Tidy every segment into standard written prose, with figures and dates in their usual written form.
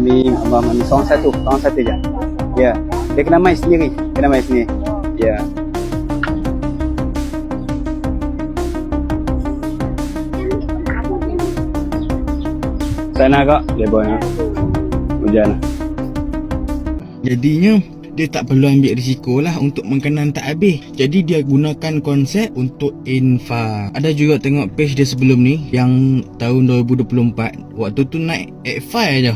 Mim, Abang Mim. Seorang satu je. Ya. Dia kena main sendiri. Ya. Sana kak, dia bawa hujan. Jadinya dia tak perlu ambil risiko lah untuk makanan tak habis. Jadi dia gunakan konsep untuk infak. Ada juga tengok page dia sebelum ni yang tahun 2024. Waktu tu naik X5 je.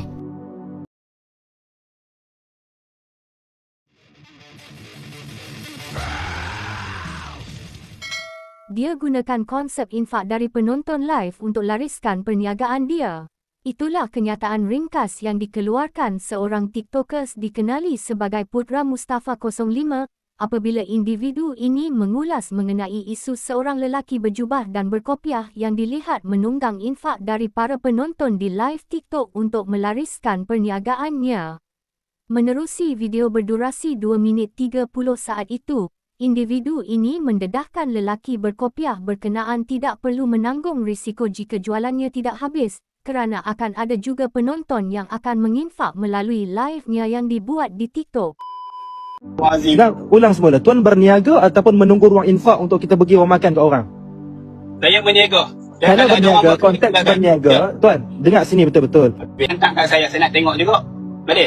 Dia gunakan konsep infak dari penonton live untuk lariskan perniagaan dia. Itulah kenyataan ringkas yang dikeluarkan seorang TikTokers dikenali sebagai Putra Mustafa 05 apabila individu ini mengulas mengenai isu seorang lelaki berjubah dan berkopiah yang dilihat menunggang infak dari para penonton di live TikTok untuk melariskan perniagaannya. Menerusi video berdurasi 2 minit 30 saat itu, individu ini mendedahkan lelaki berkopiah berkenaan tidak perlu menanggung risiko jika jualannya tidak habis, kerana akan ada juga penonton yang akan menginfak melalui live-nya yang dibuat di TikTok. Sekarang ulang semula. Tuan berniaga ataupun menunggu ruang infak untuk kita bagi orang makan ke orang? Saya berniaga. Kerana berniaga, konteks berniaga, Tuan, dengar sini betul-betul. Hantar kat saya nak tengok juga. Boleh?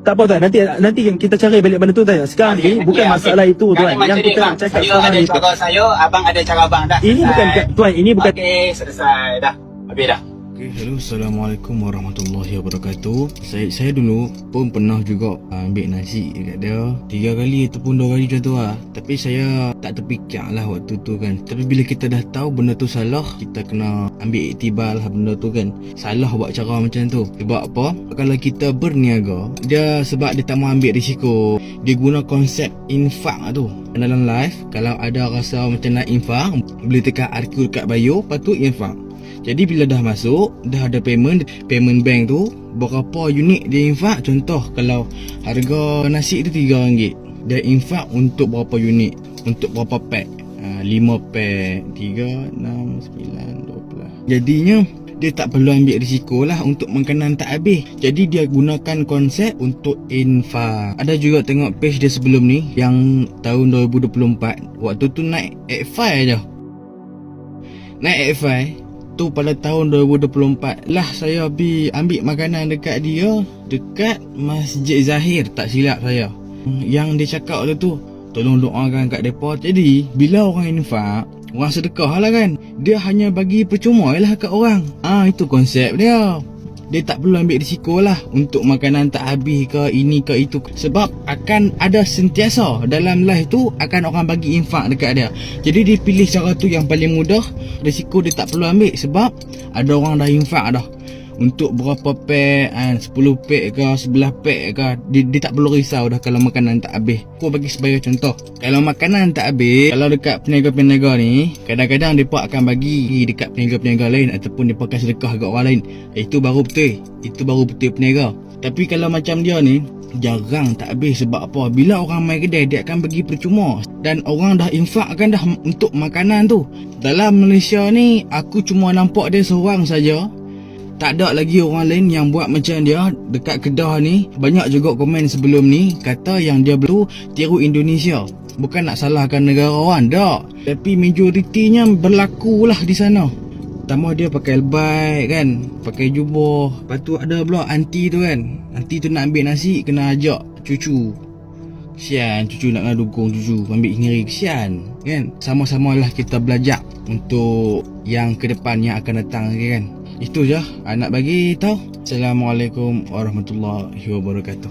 Tak apa Tuan, nanti kita cari balik benda tu Tuan. Sekarang ni bukan masalah itu Tuan. Yang kita nak cakap saya ada cara saya, abang ada cara abang dah. Ini bukan Tuan, ini bukan. Okey, selesai dah. Habis dah. Hello, Assalamualaikum warahmatullahi wabarakatuh. Saya dulu pun pernah juga ambil nasi dekat dia 3 kali ataupun 2 kali macam tu lah. Tapi saya tak terfikir lah waktu tu kan. Tapi bila kita dah tahu benda tu salah, kita kena ambil iktibar lah benda tu kan. Salah buat cara macam tu. Sebab apa? Kalau kita berniaga, dia sebab dia tak mau ambil risiko, dia guna konsep infak tu. Dalam live, kalau ada rasa macam nak infak, boleh tekan RQ dekat bio, lepas tu infak. Jadi bila dah masuk, dah ada payment bank tu, berapa unit dia infak. Contoh kalau harga nasi tu RM3, dia infak untuk berapa unit, untuk berapa pack, 5 pack, 3, 6, 9, 12. Jadinya dia tak perlu ambil risiko lah untuk makanan tak habis. Jadi dia gunakan konsep untuk infak. Ada juga tengok page dia sebelum ni yang tahun 2024. Waktu tu naik X5 je. Naik X5 tu pada tahun 2024 lah saya pergi ambil makanan dekat dia, dekat Masjid Zahir tak silap saya. Yang dia cakap tu tolong doakan kat mereka. Jadi bila orang infak, orang sedekah lah kan, dia hanya bagi percuma lah kat orang. Itu konsep dia. Dia tak perlu ambil risiko lah untuk makanan tak habis ke ini ke itu. Sebab akan ada sentiasa dalam live tu akan orang bagi infak dekat dia. Jadi dia pilih cara tu yang paling mudah. Risiko dia tak perlu ambil sebab ada orang dah infak dah. Untuk berapa pack, 10 pack ke 11 pack ke, dia tak perlu risau dah kalau makanan tak habis. Aku bagi sebagai contoh, kalau makanan tak habis, kalau dekat peniaga-peniaga ni, kadang-kadang mereka akan bagi dekat peniaga-peniaga lain ataupun mereka akan sedekah kat orang lain. Itu baru betul peniaga. Tapi kalau macam dia ni, jarang tak habis. Sebab apa? Bila orang main kedai, dia akan bagi percuma. Dan orang dah infakkan dah untuk makanan tu. Dalam Malaysia ni, aku cuma nampak dia seorang saja. Tak ada lagi orang lain yang buat macam dia dekat Kedah ni. Banyak juga komen sebelum ni kata yang dia tu tiru Indonesia. Bukan nak salahkan negara orang, tak. Tapi majoritinya berlaku lah di sana. Tambah dia pakai lebay kan, pakai jubah. Lepas tu ada pula aunty tu kan. Aunty tu nak ambil nasi, kena ajak cucu. Kesian cucu nak dukung cucu ambil sendiri, kesian kan. Sama-samalah kita belajar untuk yang ke depan yang akan datang kan. Itu je nak bagi tahu. Assalamualaikum warahmatullahi wabarakatuh.